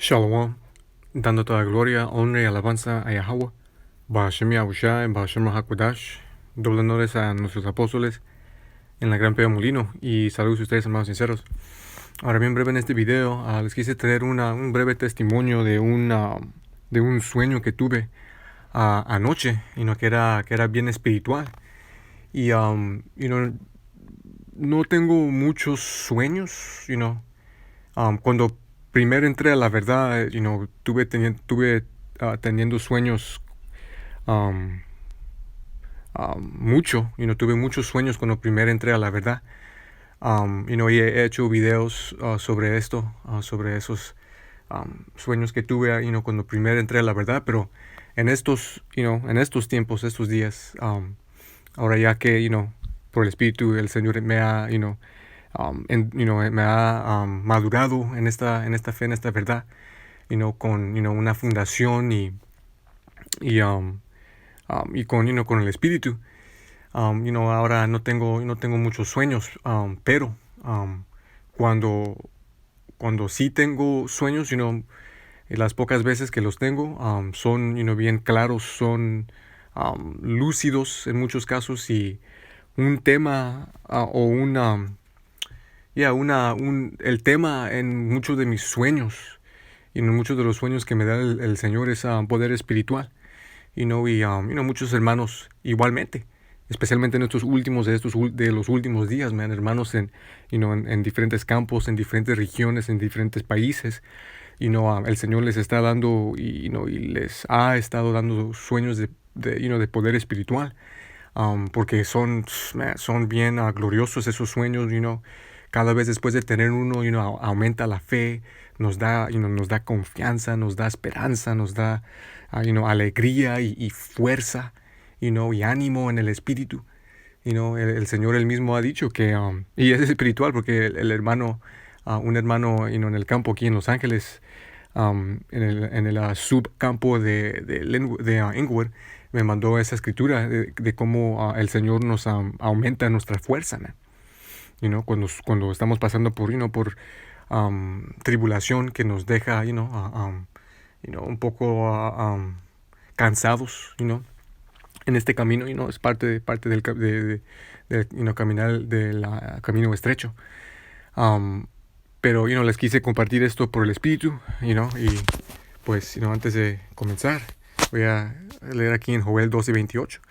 Shalom, dando toda gloria, honra y alabanza a Yahweh, Bahashem Yahushai, Bahashem HaKodash, doble honores a nuestros apóstoles en la gran pega molino, y saludos a ustedes, hermanos sinceros. Ahora bien breve en este video, les quise traer un breve testimonio de un sueño que tuve anoche, que era bien espiritual. Y, no tengo muchos sueños, cuando primero entré a la verdad, tuve teniendo sueños um, mucho, tuve muchos sueños cuando primero entré a la verdad. Y he hecho videos sobre esto, sobre esos sueños que tuve, cuando primero entré a la verdad, pero en estos tiempos, estos días, ahora ya que, por el Espíritu, el Señor me ha, me ha madurado en esta fe, en esta verdad, con, una fundación y con el Espíritu. Ahora no tengo muchos sueños, pero cuando, cuando sí tengo sueños, las pocas veces que los tengo, son, bien claros, son lúcidos en muchos casos, y un tema o el tema en muchos de mis sueños y en muchos de los sueños que me da el Señor es poder espiritual, muchos hermanos igualmente, especialmente en de los últimos días, hermanos en diferentes campos, en diferentes regiones, en diferentes países. El Señor les está dando y les ha estado dando sueños de poder espiritual, porque son bien gloriosos esos sueños. Cada vez después de tener uno, aumenta la fe, nos da, nos da confianza, nos da esperanza, nos da alegría y fuerza, y ánimo en el espíritu. El Señor él mismo ha dicho que, y es espiritual, porque el hermano, un hermano en el campo aquí en Los Ángeles, en el subcampo de Inglewood, me mandó esa escritura de cómo el Señor nos aumenta nuestra fuerza, man. Cuando estamos pasando por tribulación que nos deja, un poco cansados, en este camino, es parte del caminar del camino estrecho. Pero, les quise compartir esto por el Espíritu, y pues, antes de comenzar, voy a leer aquí en Joel 12:28.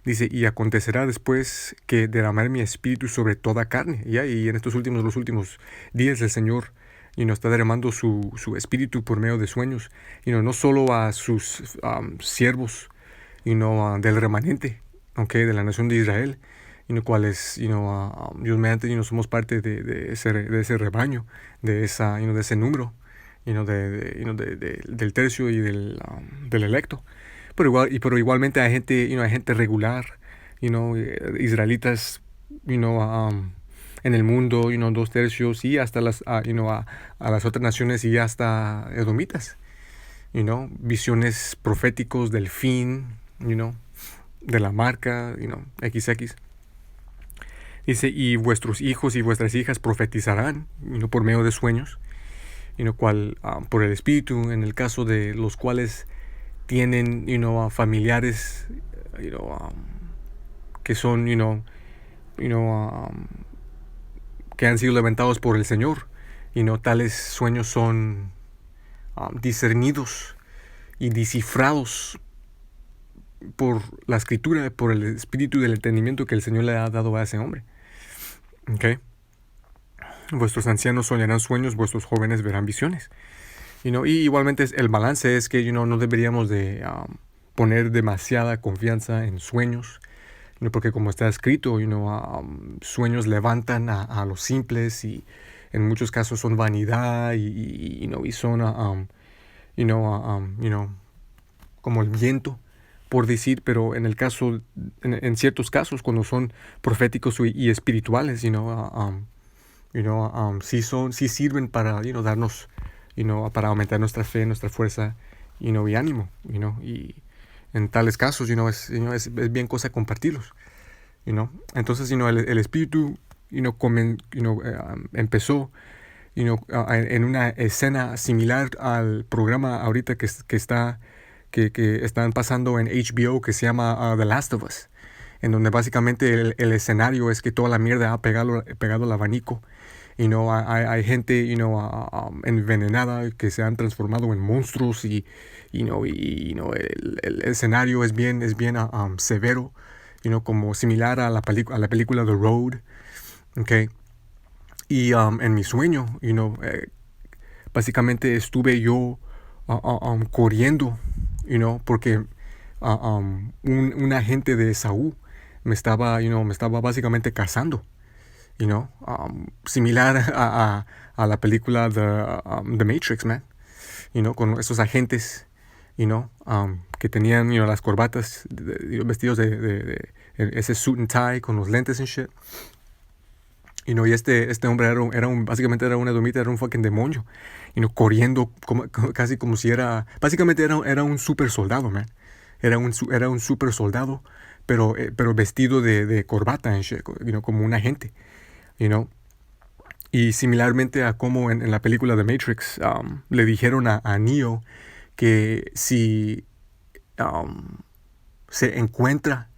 Dice, y acontecerá después que derramar mi espíritu sobre toda carne. Y en los últimos días el Señor está derramando su espíritu por medio de sueños, no solo a sus siervos, del remanente, de la nación de Israel, cuales, Dios mediante, somos parte de ese rebaño, de ese número, del tercio y del electo. Pero igualmente hay gente regular, israelitas, en el mundo, 2/3, y hasta a las otras naciones, y hasta edomitas, visiones proféticos del fin, de la marca, XX. Dice, y vuestros hijos y vuestras hijas profetizarán, por medio de sueños, cual por el Espíritu, en el caso de los cuales tienen, familiares, que son, que han sido levantados por el Señor, tales sueños son discernidos y descifrados por la escritura, por el espíritu del entendimiento que el Señor le ha dado a ese hombre. Okay. Vuestros ancianos soñarán sueños, vuestros jóvenes verán visiones. Y igualmente el balance es que no deberíamos de poner demasiada confianza en sueños, porque como está escrito, sueños levantan a los simples, y en muchos casos son vanidad, y son como el viento, por decir. Pero en ciertos casos, cuando son proféticos y espirituales, sí sirven para darnos, para aumentar nuestra fe, nuestra fuerza, y ánimo, y en tales casos, es bien cosa compartirlos, entonces, el Espíritu, empezó, en una escena similar al programa ahorita que están pasando en HBO que se llama The Last of Us, en donde básicamente el escenario es que toda la mierda ha pegado el abanico. Hay gente, envenenada que se han transformado en monstruos el escenario es bien severo, como similar a a la película The Road, okay. Y en mi sueño, básicamente estuve yo corriendo, porque un agente de Saúl me estaba básicamente cazando, similar a la película The Matrix, man, con esos agentes, que tenían, las corbatas, vestidos de ese suit and tie con los lentes and shit. Y este hombre básicamente era una domita, era un fucking demonio, corriendo casi como si básicamente era un super soldado, man. Era un super soldado, pero vestido de corbata and shit, como un agente, you know. Y similarmente a como en la película The Matrix, le dijeron a Neo que si se encuentra,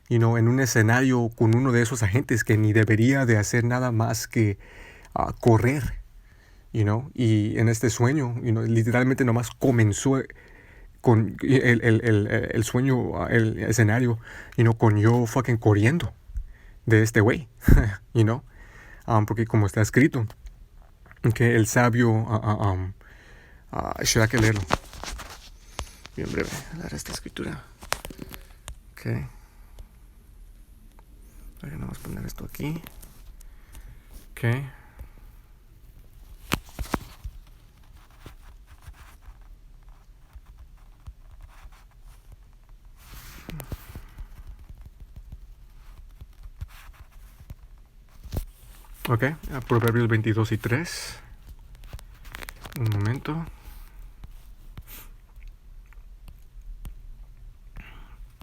en un escenario con uno de esos agentes, que ni debería de hacer nada más que correr, y en este sueño, literalmente nomás comenzó con el sueño, el escenario, con yo fucking corriendo de este güey, porque como está escrito, que el sabio, será que leerlo, bien breve, leer esta escritura, ok. Vamos a poner esto aquí. Ok. Ok, Proverbios 22:3. Un momento.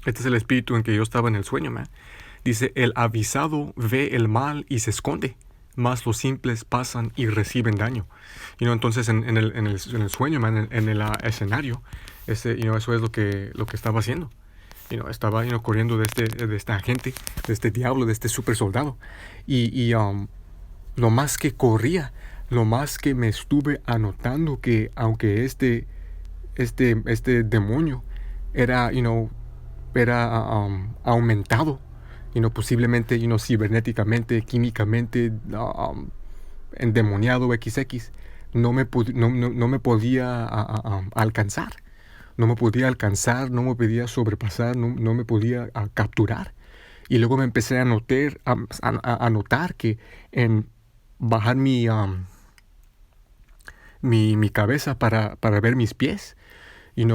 Este es el espíritu en que yo estaba en el sueño, man. Dice, el avisado ve el mal y se esconde, mas los simples pasan y reciben daño. Entonces en el sueño, man, en el escenario, eso es lo que estaba haciendo. Estaba corriendo de esta gente, de este diablo, de este super soldado. Y lo más que corría, lo más que me estuve anotando que aunque este demonio era, aumentado, posiblemente, cibernéticamente, químicamente, endemoniado XX, no me podía alcanzar. No me podía alcanzar, no me podía sobrepasar, no me podía capturar. Y luego me empecé a notar que en bajar mi cabeza para ver mis pies, me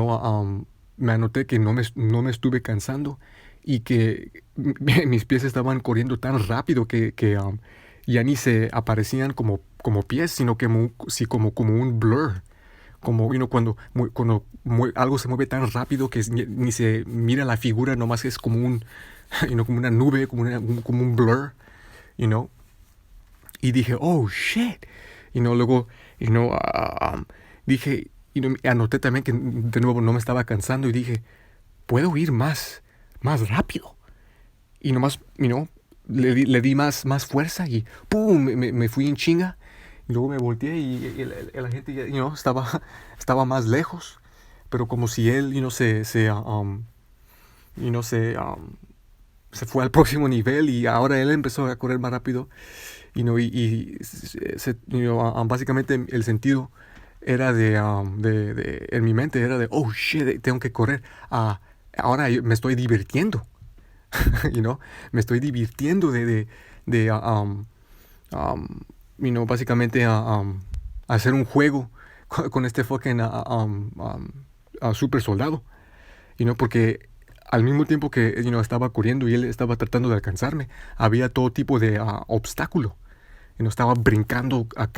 anoté que no me estuve cansando y que mis pies estaban corriendo tan rápido que ya ni se aparecían como pies, sino que como un blur. Como cuando algo se mueve tan rápido que ni se mira la figura, nomás es como como una nube, como un blur, you know. Y dije, oh shit. Luego, dije, anoté también que de nuevo no me estaba cansando y dije, puedo ir más rápido. Y nomás, le di más fuerza y ¡pum! Me fui en chinga. Y luego me volteé y la gente ya, estaba más lejos. Pero como si él, se fue al próximo nivel y ahora él empezó a correr más rápido. Básicamente el sentido era en mi mente era de, oh shit, tengo que correr. Ahora me estoy divirtiendo. Me estoy divirtiendo de básicamente hacer un juego con este fucking super soldado, porque al mismo tiempo que estaba corriendo y él estaba tratando de alcanzarme, había todo tipo de obstáculo. Estaba brincando a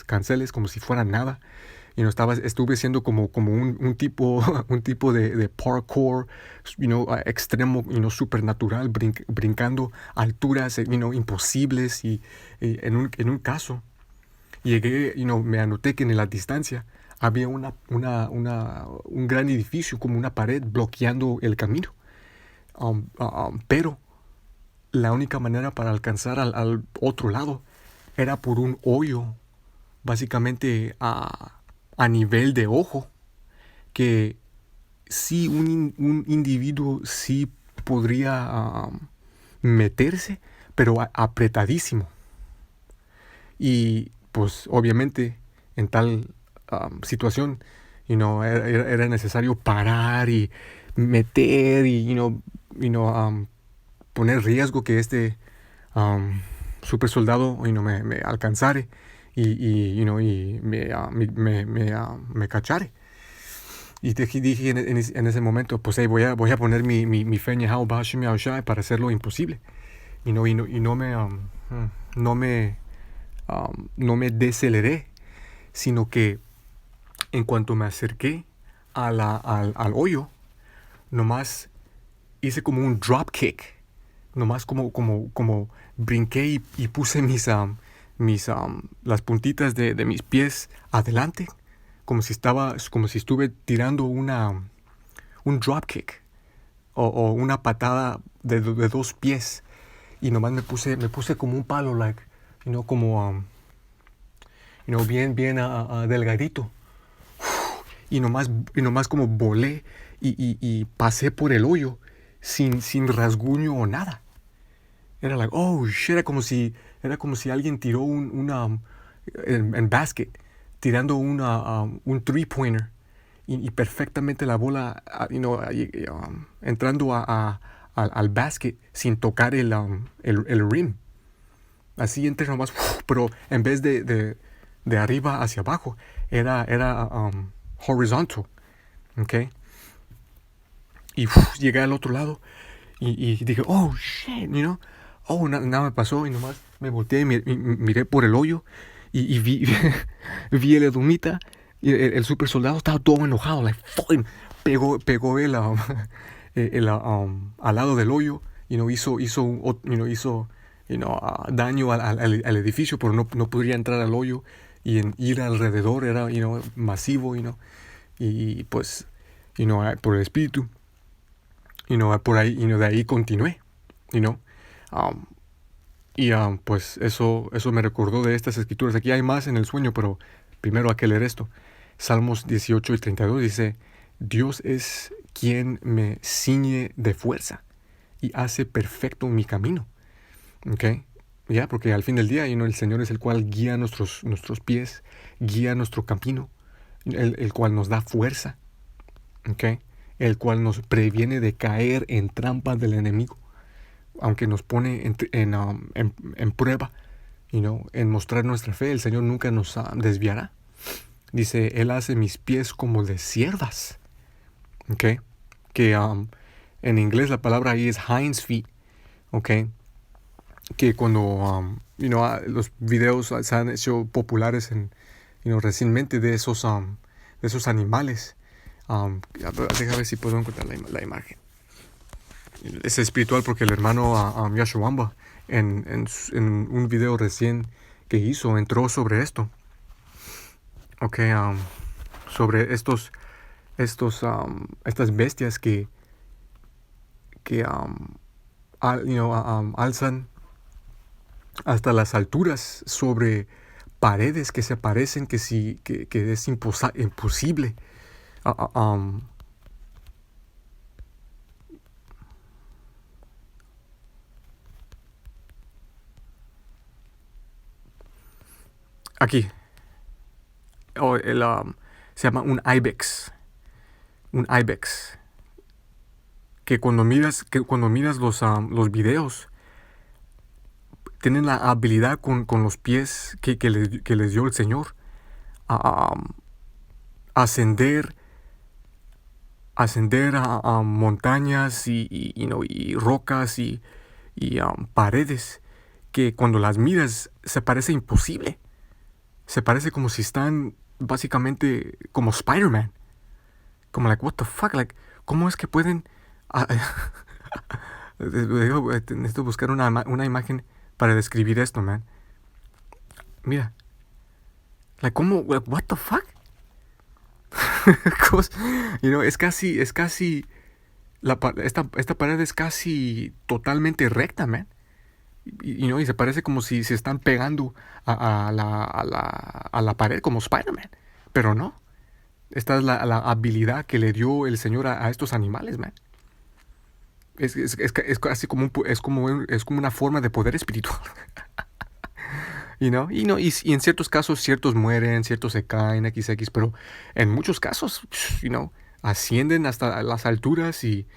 canceles como si fuera nada. Estuve siendo como un tipo de parkour, extremo, supernatural, brincando alturas, imposibles. Y en un caso, llegué, me anoté que en la distancia había un gran edificio, como una pared bloqueando el camino. Pero la única manera para alcanzar al otro lado era por un hoyo, básicamente a nivel de ojo, que sí un individuo sí podría meterse, pero apretadísimo. Y pues obviamente en tal situación, era necesario parar y meter y, poner riesgo que este super soldado, me alcanzare y me cachare. Y dije en ese momento, pues hey, voy a poner mi fe en Yahweh Bahashim Yahushai para hacer lo imposible. Y no me deceleré, sino que en cuanto me acerqué al hoyo, nomás hice como un drop kick. Nomás como brinqué y puse las puntitas de mis pies adelante, como si estuve tirando un drop kick o una patada de 2 pies. Y nomás me puse como un palo, como bien delgadito. Y nomás como volé y pasé por el hoyo sin rasguño o nada. Era oh shit, era como si alguien tiró en basket, tirando un three-pointer. Y perfectamente la bola, entrando al basket sin tocar el rim. Así entré nomás, pero en vez de arriba hacia abajo, era horizontal, ¿ok? Y llegué al otro lado y dije, oh shit, nada me pasó, y nomás me volteé y miré por el hoyo y vi el edomita, y el super soldado estaba todo enojado, pegó al lado del hoyo, hizo daño al edificio, pero no podría entrar al hoyo, y ir alrededor era masivo, y pues por el espíritu, por ahí, de ahí continué, um, pues eso me recordó de estas escrituras. Aquí hay más en el sueño, pero primero hay que leer esto. Salmos 18 y 32 dice: Dios es quien me ciñe de fuerza y hace perfecto mi camino. ¿Ok? Ya, porque al fin del día, el Señor es el cual guía nuestros pies, guía nuestro camino, el cual nos da fuerza, ¿ok? El cual nos previene de caer en trampas del enemigo, aunque nos pone en prueba, en mostrar nuestra fe. El Señor nunca nos desviará. Dice, Él hace mis pies como de ciervas, ¿ok? Que en inglés la palabra ahí es hinds feet, ¿ok? Que cuando los videos se han hecho populares recientemente de esos animales. Déjame ver si puedo encontrar la imagen. Es espiritual porque el hermano Yashuamba en un video recién que hizo entró sobre esto. Ok, sobre estas bestias que alzan hasta las alturas sobre paredes que se parecen que es imposible aquí se llama un ibex, que cuando miras los videos tienen la habilidad con los pies que les dio el Señor a ascender a montañas y rocas y paredes, que cuando las miras se parece imposible. Se parece como si están básicamente como Spider-Man. Como what the fuck, ¿cómo es que pueden? Necesito buscar una imagen para describir esto, man. Mira. Like, ¿cómo? Like, what the fuck? Es casi, esta pared es casi totalmente recta, man. Y se parece como si se están pegando a la pared como Spider-Man. Pero no. Esta es la habilidad que le dio el Señor a estos animales, man. Es casi como, es como una forma de poder espiritual. Y en ciertos casos, ciertos mueren, ciertos se caen, XX, pero en muchos casos, ascienden hasta las alturas y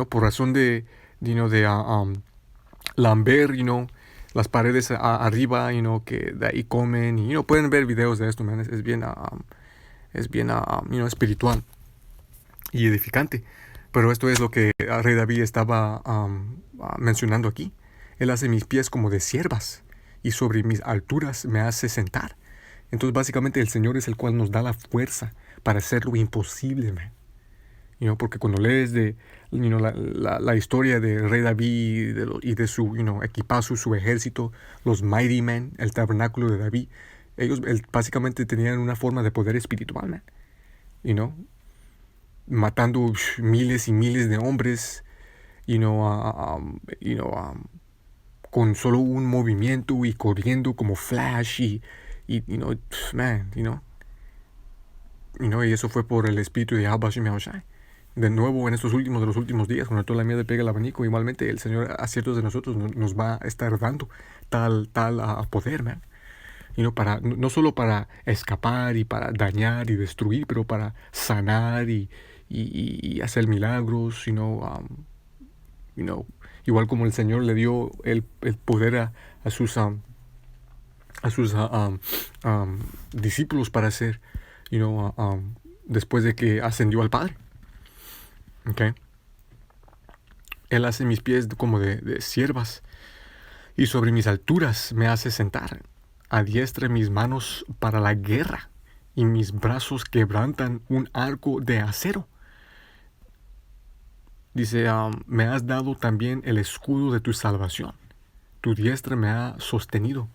por razón de lamber, las paredes arriba, que de ahí comen, y, pueden ver videos de esto, man. Es bien, espiritual y edificante. Pero esto es lo que el rey David estaba mencionando aquí. Él hace mis pies como de siervas y sobre mis alturas me hace sentar. Entonces básicamente el Señor es el cual nos da la fuerza para hacer lo imposible, man. Porque cuando lees de la historia de rey David y de su equipazo, su ejército, los Mighty Men, el tabernáculo de David, ellos básicamente tenían una forma de poder espiritual, man. Matando miles y miles de hombres, con solo un movimiento y corriendo como Flash man, y eso fue por el espíritu de Yahweh Hashem Yahushai. De nuevo, en de los últimos días, cuando toda la mierda pega el abanico, igualmente el Señor a ciertos de nosotros nos va a estar dando tal poder, man. No solo para escapar y para dañar y destruir, pero para sanar y hacer milagros, igual como el Señor le dio el poder a sus discípulos para hacer, después de que ascendió al Padre. Okay. Él hace mis pies como de siervas y sobre mis alturas me hace sentar. Adiestra mis manos para la guerra y mis brazos quebrantan un arco de acero. Dice, me has dado también el escudo de tu salvación. Tu diestra me ha sostenido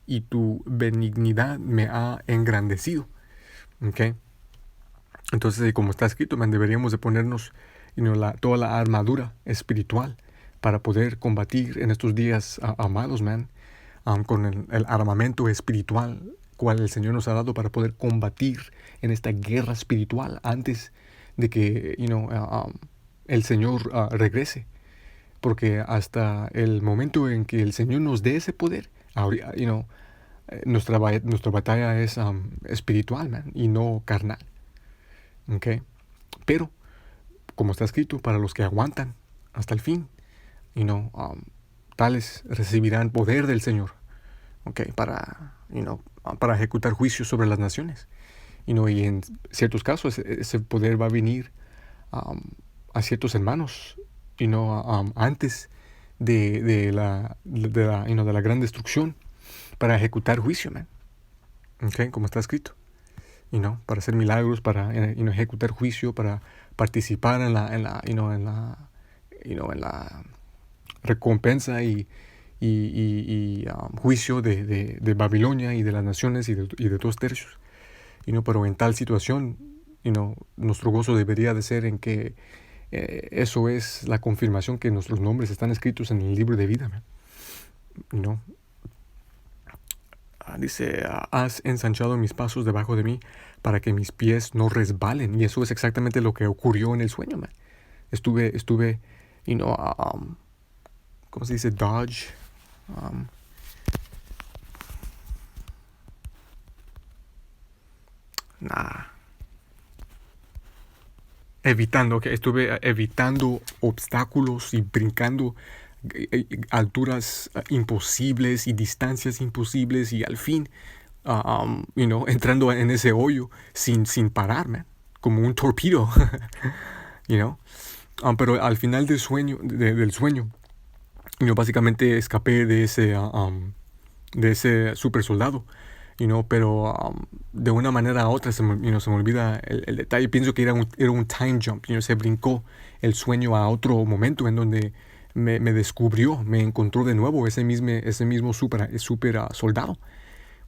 y tu benignidad me ha engrandecido. Okay. Entonces, como está escrito, man, deberíamos de ponernos toda la armadura espiritual para poder combatir en estos días amados, man, con el armamento espiritual cual el Señor nos ha dado para poder combatir en esta guerra espiritual antes de que el Señor regrese. Porque hasta el momento en que el Señor nos dé ese poder, nuestra batalla es espiritual, man, y no carnal. Okay. Pero, como está escrito, para los que aguantan hasta el fin, tales recibirán poder del Señor, okay, para ejecutar juicios sobre las naciones. Y en ciertos casos ese poder va a venir a ciertos hermanos, antes de la gran destrucción, para ejecutar juicio, man. Okay, como está escrito. Para hacer milagros, para ejecutar juicio, para participar en la recompensa y juicio de Babilonia y de las naciones y de 2/3. Pero en tal situación, nuestro gozo debería de ser en que eso es la confirmación que nuestros nombres están escritos en el libro de vida, man. Dice, has ensanchado mis pasos debajo de mí para que mis pies no resbalen. Y eso es exactamente lo que ocurrió en el sueño, man. Estuve, ¿cómo se dice? Dodge. Estuve evitando obstáculos y brincando alturas imposibles y distancias imposibles y al fin, entrando en ese hoyo sin parar, man, como un torpedo, pero al final del sueño, básicamente escapé de ese super soldado, pero de una manera a otra se me olvida el detalle. Pienso que era un time jump, se brincó el sueño a otro momento en donde me descubrió, me encontró de nuevo ese mismo super soldado.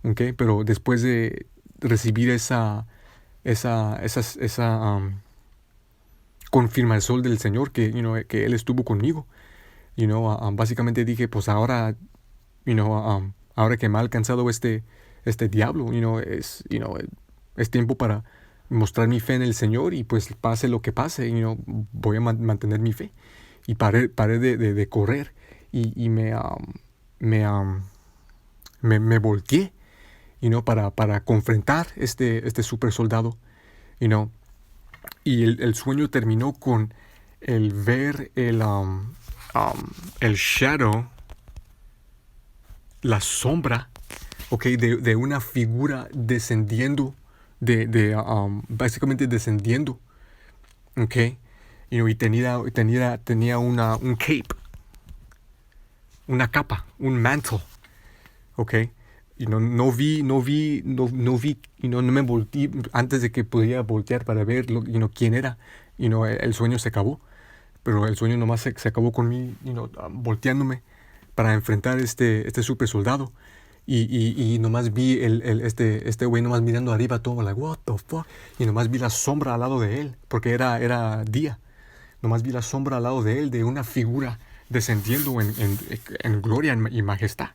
¿Ok? Pero después de recibir esa confirmación del Señor que Él estuvo conmigo, básicamente dije, pues ahora, ahora que me ha alcanzado este diablo, es tiempo para mostrar mi fe en el Señor y pues pase lo que pase, voy a mantener mi fe. Y paré de correr y me, um, me volteé, para confrontar este super soldado, you know, y el sueño terminó con el ver el shadow, la sombra, okay, de una figura descendiendo, básicamente descendiendo, okay, y tenía un cape, una capa, un mantle, okay. Y no vi, no me volteé antes de que pudiera voltear para ver quién era. El sueño se acabó, pero el sueño nomás se acabó con mí, volteándome para enfrentar este super soldado. Y nomás vi este güey nomás mirando arriba todo, like, what the fuck. Y nomás vi la sombra al lado de él, porque era día. Nomás vi la sombra al lado de él, de una figura descendiendo en gloria y majestad.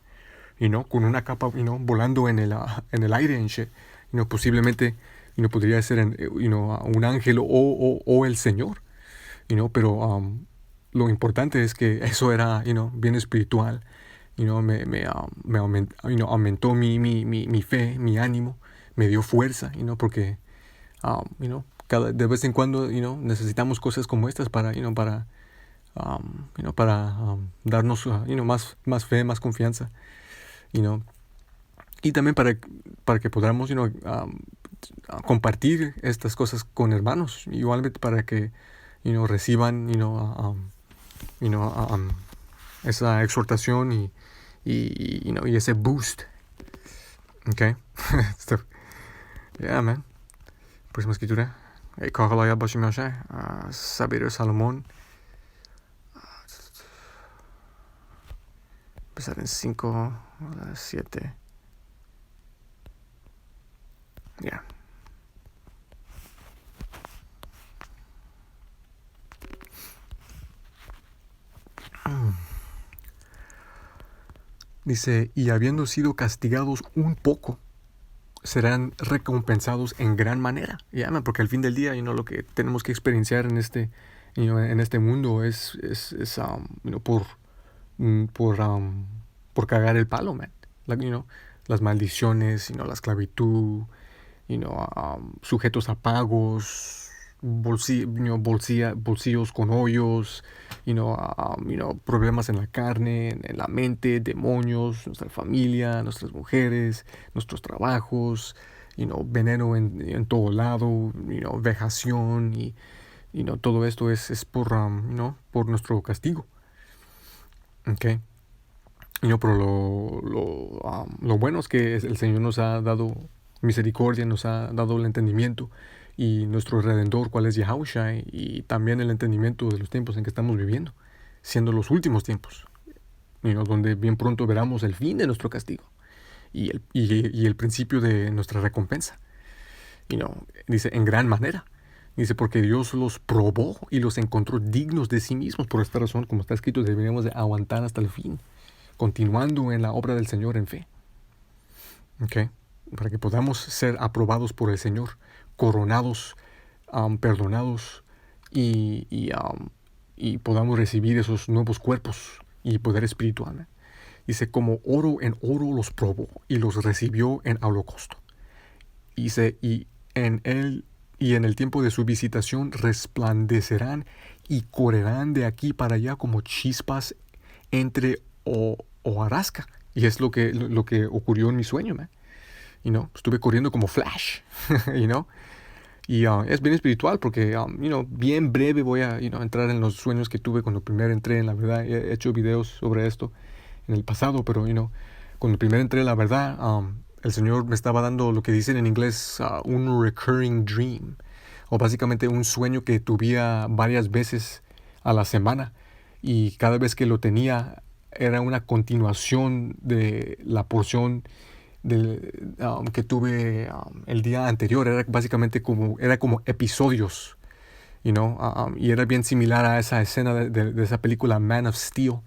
Con una capa, volando en el aire and shit. Posiblemente, podría ser, un ángel o el Señor, pero lo importante es que eso era, bien espiritual, aumentó mi fe, mi ánimo, me dio fuerza, porque, de vez en cuando, necesitamos cosas como estas para darnos, más fe, más confianza, y también para que podamos, compartir estas cosas con hermanos, igualmente para que, reciban, esa exhortación y ese boost. Okay? Yeah, man. Próxima escritura. Kahalaia Bashimashai, Saber Salomón. Empezar en 5, 7. Ya. Dice, y habiendo sido castigados un poco, serán recompensados en gran manera. Porque al fin del día, lo que tenemos que experienciar en este mundo es por cagar el palo, man. Las maldiciones, la esclavitud, sujetos a pagos, bolsillos con hoyos, problemas en la carne, en la mente, demonios, nuestra familia, nuestras mujeres, nuestros trabajos, veneno en todo lado, vejación y todo esto es por nuestro castigo. Okay. Pero lo bueno es que el Señor nos ha dado misericordia, nos ha dado el entendimiento, y nuestro Redentor, cual es Yahushua, y también el entendimiento de los tiempos en que estamos viviendo, siendo los últimos tiempos, donde bien pronto veramos el fin de nuestro castigo y el principio de nuestra recompensa. Dice, en gran manera. Dice, porque Dios los probó y los encontró dignos de sí mismos. Por esta razón, como está escrito, deberíamos de aguantar hasta el fin, continuando en la obra del Señor en fe. Okay. Para que podamos ser aprobados por el Señor, coronados, perdonados y podamos recibir esos nuevos cuerpos y poder espiritual. Dice, como oro en oro los probó y los recibió en holocausto. Dice, y en el tiempo de su visitación resplandecerán y correrán de aquí para allá como chispas entre hojarasca. Y es lo que ocurrió en mi sueño, man. Estuve corriendo como Flash, y es bien espiritual porque, bien breve voy a, entrar en los sueños que tuve cuando primero entré en la verdad. He hecho videos sobre esto en el pasado, pero, cuando primero entré en la verdad, el Señor me estaba dando lo que dicen en inglés, un recurring dream, o básicamente un sueño que tuviera varias veces a la semana, y cada vez que lo tenía era una continuación de la porción que tuve el día anterior. Era básicamente era como episodios, y era bien similar a esa escena de esa película Man of Steel,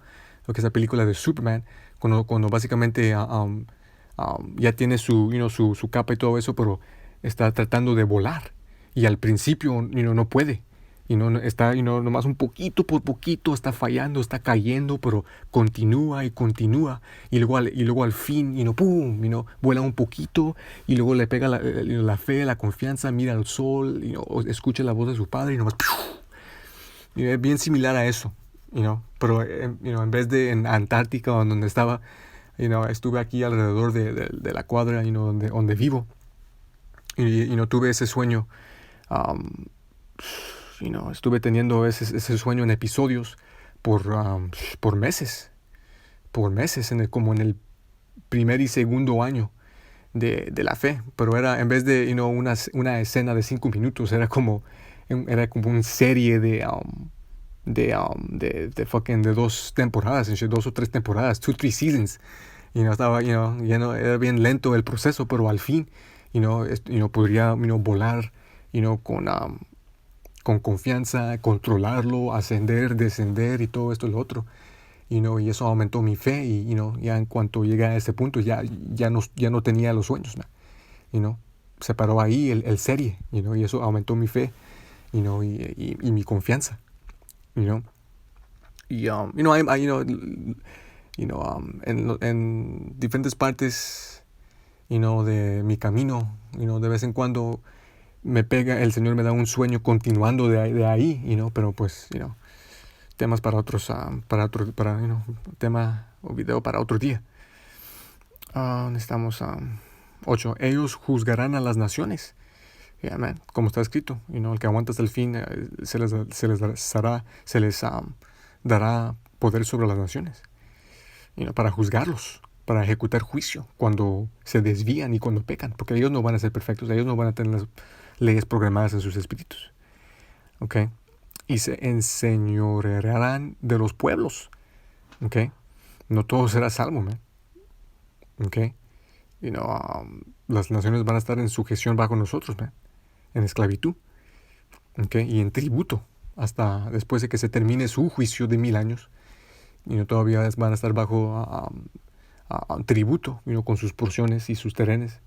lo que es la película de Superman, cuando básicamente ya tiene su capa y todo eso, pero está tratando de volar. Y al principio no puede. Está nomás un poquito por poquito está fallando, está cayendo, pero continúa y continúa. Y luego al fin, ¡pum! Vuela un poquito y luego le pega la fe, la confianza, mira al sol, escucha la voz de su padre y nomás ¡piu! Y es bien similar a eso, pero en vez de en Antártica donde estaba, estuve aquí alrededor de la cuadra, donde vivo, y no tuve ese sueño. Estuve teniendo ese sueño en episodios por meses, como en el primer y segundo año de la fe, pero era en vez de una escena de 5 minutos, era como una serie de 2 temporadas, 2 o 3 temporadas, 2, 3 seasons. Estaba, era bien lento el proceso, pero al fin, podría, volar, con confianza, controlarlo, ascender, descender y todo esto y lo otro. Y eso aumentó mi fe y ya en cuanto llegué a ese punto ya no tenía los sueños, se paró ahí el serie, y eso aumentó mi fe, y mi confianza, y en diferentes partes, de mi camino, de vez en cuando el Señor me da un sueño continuando de ahí, pero pues, temas para otros, tema o video para otro día. ¿Dónde estamos? 8. Ellos juzgarán a las naciones. Yeah, man. Como está escrito, el que aguanta hasta el fin, se les dará poder sobre las naciones, para juzgarlos, para ejecutar juicio cuando se desvían y cuando pecan, porque ellos no van a ser perfectos, ellos no van a tener las leyes programadas en sus espíritus. ¿Ok? Y se enseñorearán de los pueblos. ¿Ok? No todo será salvo, man. ¿Ok? Las naciones van a estar en sujeción bajo nosotros, man. En esclavitud. ¿Ok? Y en tributo. Hasta después de que se termine su juicio de 1000 años. Todavía van a estar bajo tributo, con sus porciones y sus terrenos.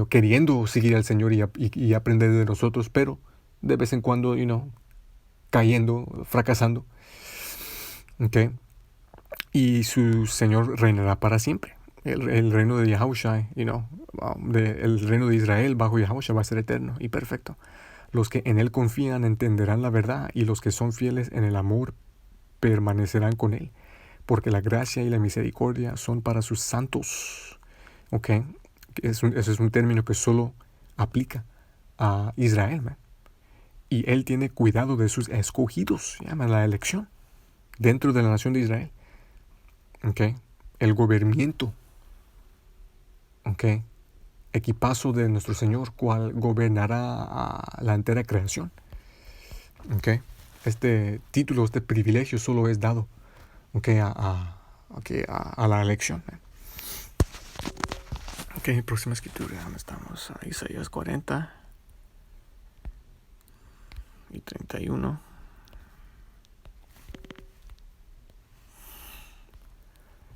Queriendo seguir al Señor y aprender de nosotros, pero de vez en cuando, cayendo, fracasando. ¿Ok? Y su Señor reinará para siempre. El reino de Yahushua, el reino de Israel bajo Yahushua va a ser eterno y perfecto. Los que en Él confían entenderán la verdad, y los que son fieles en el amor permanecerán con Él, porque la gracia y la misericordia son para sus santos. ¿Ok? Ese es un término que solo aplica a Israel, man. Y Él tiene cuidado de sus escogidos, llama la elección, dentro de la nación de Israel. ¿Ok? El gobernamiento, ¿ok? Equipazo de nuestro Señor, cual gobernará a la entera creación. ¿Ok? Este título, este privilegio solo es dado, ¿ok? a la elección, man. Ok, próxima escritura, ¿dónde estamos? Isaías 40 y 31.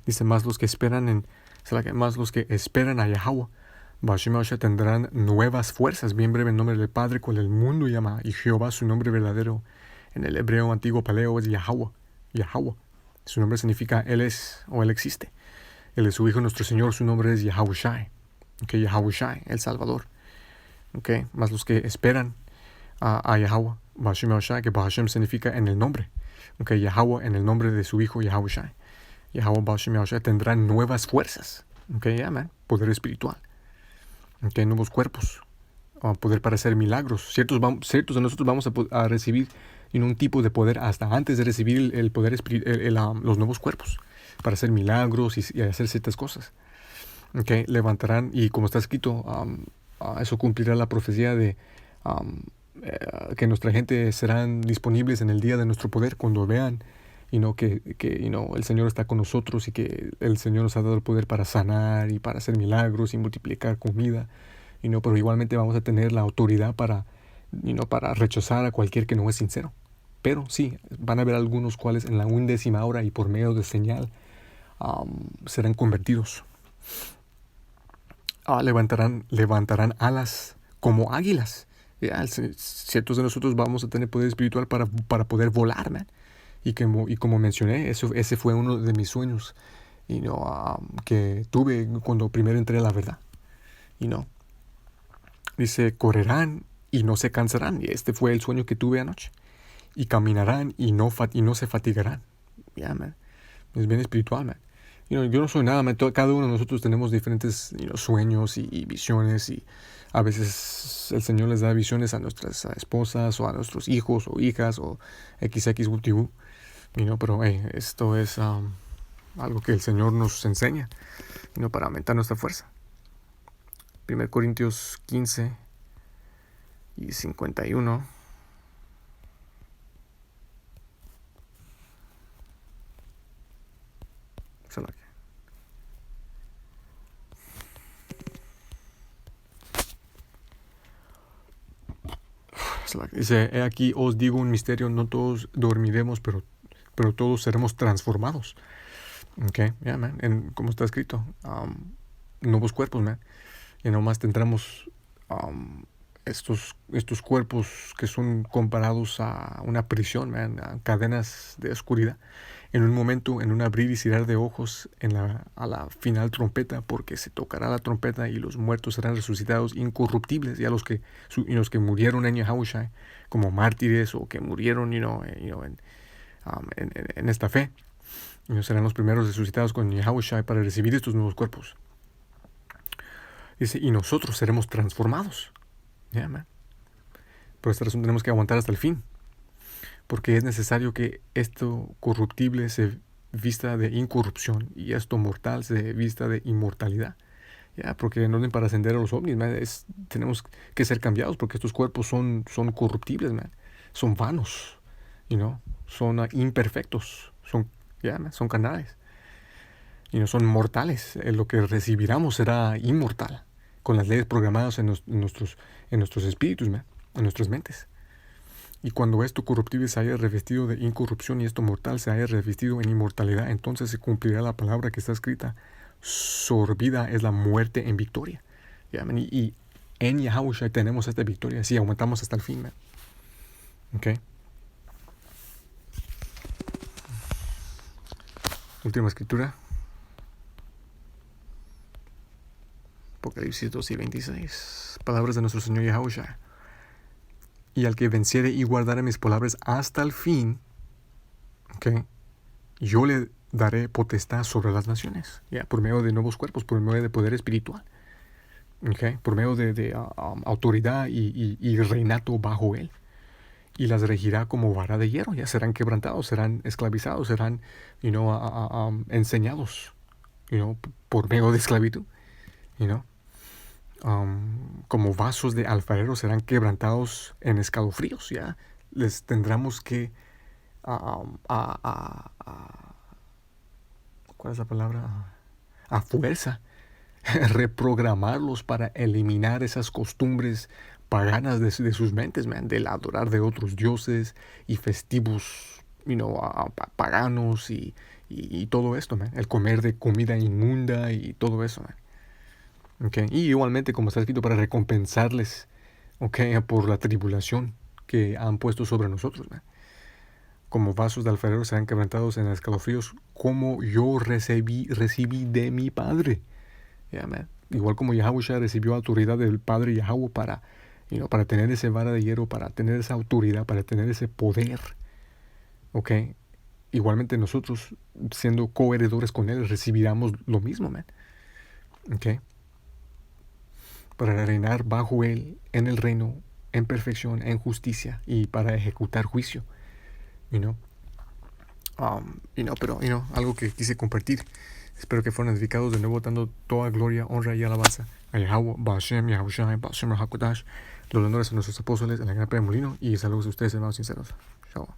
Dice, más los que esperan a Yahweh, Bashimosha, tendrán nuevas fuerzas. Bien breve el nombre del Padre, cual el mundo llama, y Jehová, su nombre verdadero en el hebreo antiguo paleo, es Yahweh. Yahweh. Su nombre significa Él es, o Él existe. Él es su Hijo, nuestro Señor, su nombre es Yahushai. Okay, Yahushai, el Salvador. Okay, más los que esperan a Yahweh, Bashim Yahushai, que Bashim significa en el nombre. Okay, Yahweh, en el nombre de su Hijo Yahushai. Yahweh Bashim Yahushai tendrán nuevas fuerzas. Okay, man, poder espiritual. Okay, nuevos cuerpos. Poder para hacer milagros. Ciertos de nosotros vamos a recibir un tipo de poder hasta antes de recibir el poder los nuevos cuerpos, para hacer milagros y hacer ciertas cosas. Okay, levantarán, y como está escrito, eso cumplirá la profecía de que nuestra gente serán disponibles en el día de nuestro poder, cuando vean el Señor está con nosotros y que el Señor nos ha dado el poder para sanar y para hacer milagros y multiplicar comida, pero igualmente vamos a tener la autoridad para rechazar a cualquier que no es sincero. Pero sí, van a haber algunos cuales en la 11ª hora y por medio de señal serán convertidos. Levantarán alas como águilas. Ciertos de nosotros vamos a tener poder espiritual para poder volar, man. Y como mencioné, ese fue uno de mis sueños que tuve cuando primero entré a la verdad. Dice, correrán y no se cansarán. Y este fue el sueño que tuve anoche. Y caminarán y no se fatigarán. Man. Es bien espiritual, man. Yo no soy nada, man. Cada uno de nosotros tenemos diferentes sueños y visiones, y a veces el Señor les da visiones a nuestras esposas o a nuestros hijos o hijas o XXWTU, pero esto es algo que el Señor nos enseña para aumentar nuestra fuerza. 1 Corintios 15 y 51. Dice, he aquí os digo un misterio, no todos dormiremos, pero todos seremos transformados. Okay, yeah, man. Como está escrito, nuevos cuerpos, man. Y nomás tendremos estos cuerpos que son comparados a una prisión, man, a cadenas de oscuridad. En un momento, en un abrir y cerrar de ojos, a la final trompeta, porque se tocará la trompeta y los muertos serán resucitados incorruptibles, y a los que murieron en Yahushua como mártires o que murieron en esta fe, serán los primeros resucitados con Yahushua para recibir estos nuevos cuerpos. Dice, y nosotros seremos transformados. Yeah, man. Por esta razón tenemos que aguantar hasta el fin, porque es necesario que esto corruptible se vista de incorrupción y esto mortal se vista de inmortalidad. Porque en orden para ascender a los ovnis, man, tenemos que ser cambiados, porque estos cuerpos son corruptibles, man. Son vanos, son imperfectos, son carnales y no son mortales. Lo que recibiremos será inmortal, con las leyes programadas en nuestros espíritus, man, en nuestras mentes. Y cuando esto corruptible se haya revestido de incorrupción y esto mortal se haya revestido en inmortalidad, entonces se cumplirá la palabra que está escrita: sorbida es la muerte en victoria. Y en Yahushua tenemos esta victoria si aumentamos hasta el fin, man. Okay. Última escritura, Apocalipsis 2 y 26. Palabras de nuestro Señor Yahushua. Y al que venciere y guardare mis palabras hasta el fin, yo le daré potestad sobre las naciones, por medio de nuevos cuerpos, por medio de poder espiritual, por medio de autoridad y reinato bajo él. Y las regirá como vara de hierro. Serán quebrantados, serán esclavizados, serán enseñados por medio de esclavitud. Como vasos de alfarero serán quebrantados en escalofríos. Les tendremos que ¿cuál es la palabra? A fuerza reprogramarlos para eliminar esas costumbres paganas de sus mentes, man, del adorar de otros dioses y festivos paganos y todo esto, man. El comer de comida inmunda y todo eso, man. Y igualmente, como está escrito, para recompensarles por la tribulación que han puesto sobre nosotros, man. Como vasos de alfarero serán quebrantados en escalofríos, como yo recibí de mi Padre. Man. Igual como Yahushua recibió autoridad del Padre Yahweh para tener ese vara de hierro, para tener esa autoridad, para tener ese poder. Igualmente nosotros, siendo coheredores con Él, recibiremos lo mismo, man. Para reinar bajo Él en el reino, en perfección, en justicia y para ejecutar juicio. Pero algo que quise compartir. Espero que fueran edificados, de nuevo dando toda gloria, honra y alabanza a Yahweh, Bashem, Yahushua, Bashem, Hakodash, los honores a nuestros apóstoles en la gran Molino, y saludos a ustedes, hermanos sinceros. Shalom.